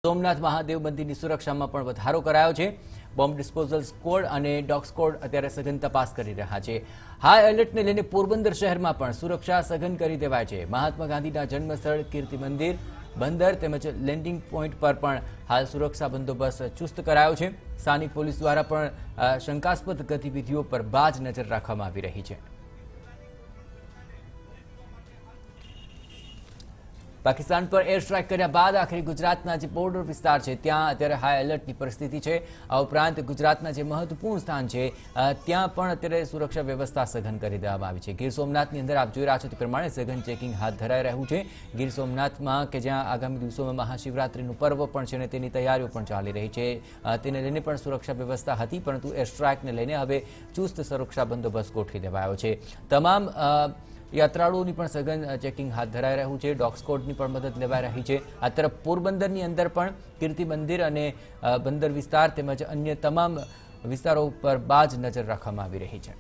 સોમનાથ મહાદેવ મંદિરની સુરક્ષામાં પણ વધારો કરાયો છે। બોમ્બ ડિસ્પોઝલ સ્ક્વોડ અને ડોગ સ્ક્વોડ અત્યારે સઘન તપાસ કરી રહ્યા છે। હાઈ એલર્ટને લઈને પોરબંદર શહેરમાં પણ સુરક્ષા સઘન કરી દેવાય છે। મહાત્મા ગાંધીના જન્મસ્થળ કીર્તિ મંદિર, બંદર તેમજ લેન્ડિંગ પોઈન્ટ પર પણ હાલ સુરક્ષા બંદોબસ્ત ચુસ્ત કરાયો છે। સ્થાનિક પોલીસ દ્વારા પણ શંકાસ્પદ ગતિવિધિઓ પર બાજ નજર રાખવામાં આવી રહી છે। पाकिस्तान पर एयर स्ट्राइक કર્યા બાદ આખરે ગુજરાતના જે બોર્ડર વિસ્તાર છે ત્યાં અત્યારે હાઈ એલર્ટની પરિસ્થિતિ છે। આ ઉપરાંત ગુજરાતના જે મહત્વપૂર્ણ સ્થાન છે ત્યાં પણ અત્યારે સુરક્ષા વ્યવસ્થા સઘન કરી દેવામાં આવી છે। ગીર સોમનાથની અંદર આપ જોઈ રહ્યા છો તે પ્રમાણે સઘન ચેકિંગ હાથ ધરાઈ રહ્યું છે। ગીર સોમનાથમાં કે જ્યાં આગામી દિવસોમાં મહાશિવરાત્રીનું પર્વ પણ છે અને તેની તૈયારીઓ પણ ચાલી રહી છે, તેને લઈને પણ સુરક્ષા વ્યવસ્થા હતી, પરંતુ એર સ્ટ્રાઇકને લઈને હવે ચુસ્ત સુરક્ષા બંદોબસ્ત ગોઠવી દેવાયો છે। તમામ યાત્રાળુઓની પણ સઘન ચેકિંગ હાથ ધરાઈ રહ્યું છે। ડોગ સ્ક્વોડની પણ મદદ લેવાઈ રહી છે। આ તરફ પોરબંદરની અંદર પણ કીર્તિ મંદિર અને બંદર વિસ્તાર તેમજ અન્ય તમામ વિસ્તારો પર બાજ નજર રાખવામાં આવી રહી છે।